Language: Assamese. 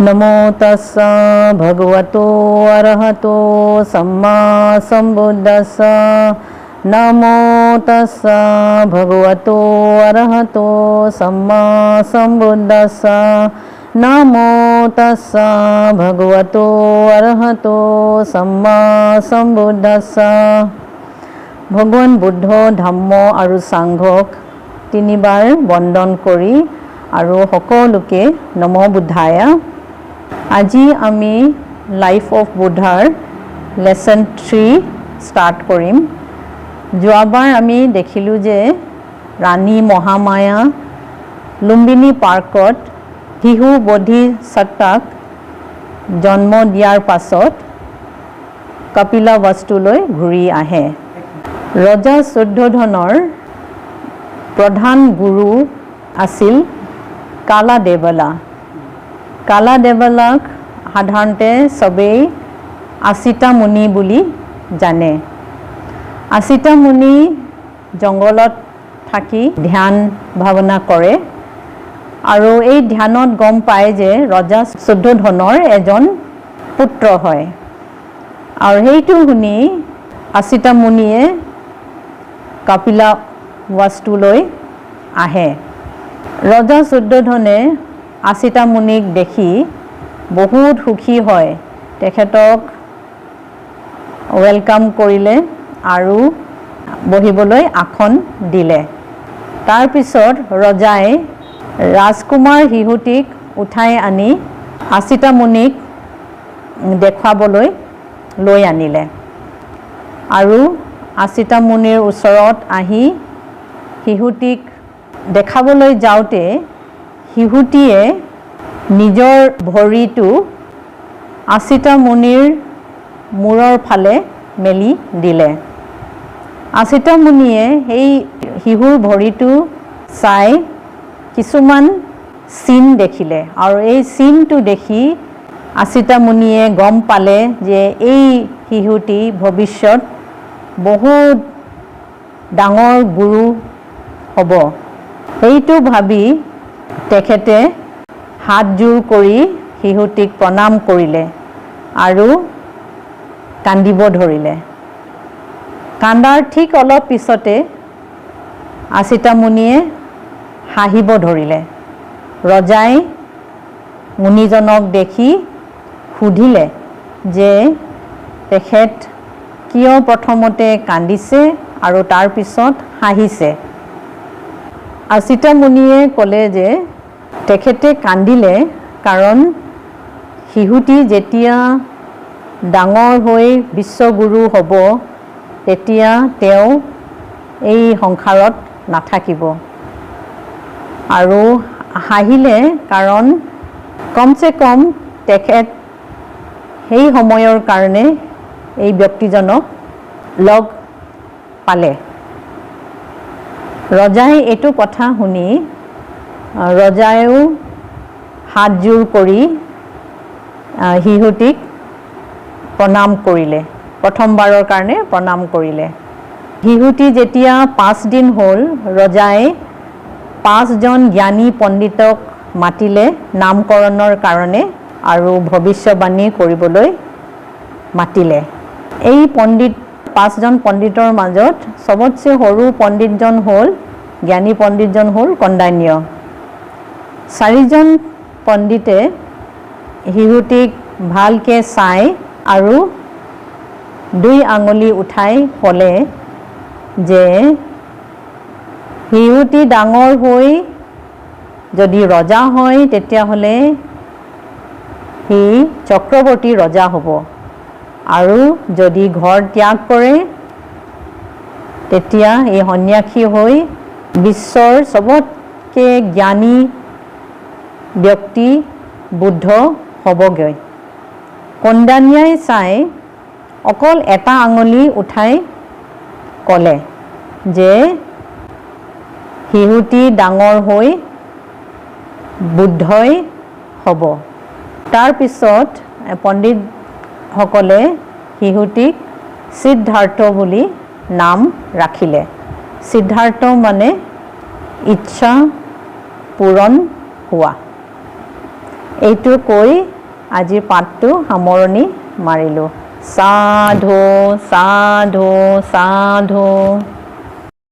नमो तस्सा भगवतो अरहतो सम्मा सम्बुद्धस्सा नमो तस्सा भगवतो अरहतो सम्मा सम्बुद्धस्सा नमो तस्सा भगवतो अरहतो सम्मा सम्बुद्धस्सा। भगवान बुद्ध धम्म और सांघक तीनिबार बंदन करी और सकलोके नमो बुद्धाय। আজি আমি লাইফ অফ বুদ্ধাৰ লেসন 3 স্টাৰ্ট কৰিম। যোৱাবাৰ আমি দেখিলো যে ৰাণী মহামায়া লুম্বিনী পাৰ্কত শিশু বোধিসত্ত্বাক জন্ম দিয়াৰ পাছত কপিলাবস্তুলৈ ঘূৰি আহে। ৰজা শুদ্ধোধনৰ প্ৰধান গুৰু আছিল কালাদেৱলা। কালাদেৱলাক সাধাৰণতে সবেই আচিতা মুনি বুলি জানে। আচিতা মুনি জংগলত থাকি ধ্যান ভাৱনা কৰে আৰু এই ধ্যানত গম পায় যে ৰজা শুদ্ধোধনৰ এজন পুত্ৰ হয় আৰু সেইটো শুনি আচিতা মুনিয়ে কপিলাবস্তুলৈ আহে। ৰজা শুদ্ধোধনে আচিতা মুনিক দেখি বহুত সুখী হয়, তেখেতক ওয়েলকাম কৰিলে আৰু বহিবলৈ আসন দিলে। তাৰ পিছত ৰজাই ৰাজকুমাৰ শিশুটিক উঠাই আনি আচিতা মুনিক দেখুৱাবলৈ লৈ আনিলে আৰু আচিতা মুনিৰ ওচৰত আহি শিশুটিক দেখাবলৈ যাওঁতে শিশুটিয়ে নিজৰ ভৰিটো আচিতা মুনিৰ মূৰৰ ফালে মেলি দিলে। আচিতা মুনিয়ে সেই শিশুৰ ভৰিটো চাই কিছুমান চিন দেখিলে আৰু এই চিনটো দেখি আচিতা মুনিয়ে গম পালে যে এই শিশুটি ভৱিষ্যত বহুত ডাঙৰ গুৰু হ'ব। এইটো ভাবি তেখেতে হাতজোৰ কৰি শিশুটিক প্ৰণাম কৰিলে আৰু কান্দিব ধৰিলে। কান্দাৰ ঠিক অলপ পিছতে আচিতা মুনিয়ে হাঁহিব ধৰিলে। ৰজাই মুনিজনক দেখি সুধিলে যে তেখেত কিয় প্ৰথমতে কান্দিছে আৰু তাৰ পিছত হাঁহিছে। আচিতা মুনিয়ে ক'লে যে তেখেতে কান্দিলে কাৰণ শিশুটি যেতিয়া ডাঙৰ হৈ বিশ্বগুৰু হ'ব তেতিয়া তেওঁ এই সংসাৰত নাথাকিব, আৰু হাঁহিলে কাৰণ কমচে কম তেখেত সেই সময়ৰ কাৰণে এই ব্যক্তিজনক লগ পালে। ৰজাই এইটো কথা শুনি ৰজায়েও হাতজোৰ কৰি শিশুটিক প্ৰণাম কৰিলে, প্ৰথমবাৰৰ কাৰণে প্ৰণাম কৰিলে। শিশুটি যেতিয়া 5 দিন হ'ল ৰজাই 5জন জ্ঞানী পণ্ডিতক মাতিলে নামকৰণৰ কাৰণে আৰু ভৱিষ্যবাণী কৰিবলৈ মাতিলে। এই 5জন পণ্ডিতৰ মাজত সবতছে সৰু পণ্ডিতজন হ'ল জ্ঞানী পণ্ডিতজন হ'ল কণ্ডান্য। 4জন পণ্ডিতে শিশুটিক ভালকৈ চাই আৰু 2 আঙুলি উঠাই ক'লে যে শিশুটি ডাঙৰ হৈ যদি ৰজা হয় তেতিয়াহ'লে সি চক্ৰৱৰ্তী ৰজা হ'ব, আৰু যদি ঘৰ ত্যাগ কৰে তেতিয়া এই সন্যাসী হৈ বিশ্বৰ সবতকৈ জ্ঞানী ব্যক্তি বুদ্ধ হ'বগৈ। কণ্ডান্যাই চাই অকল এটা আঙুলি উঠাই ক'লে যে শিশুটি ডাঙৰ হৈ বুদ্ধই হ'ব। তাৰ পিছত পণ্ডিতসকলে শিশুটিক সিদ্ধাৰ্থ বুলি নাম ৰাখিলে। সিদ্ধাৰ্থ মানে ইচ্ছা পূৰণ হোৱা। এইটো কৈ আজিৰ পাঠটো সামৰণি মাৰিলোঁ। সাধু সাধু সাধু।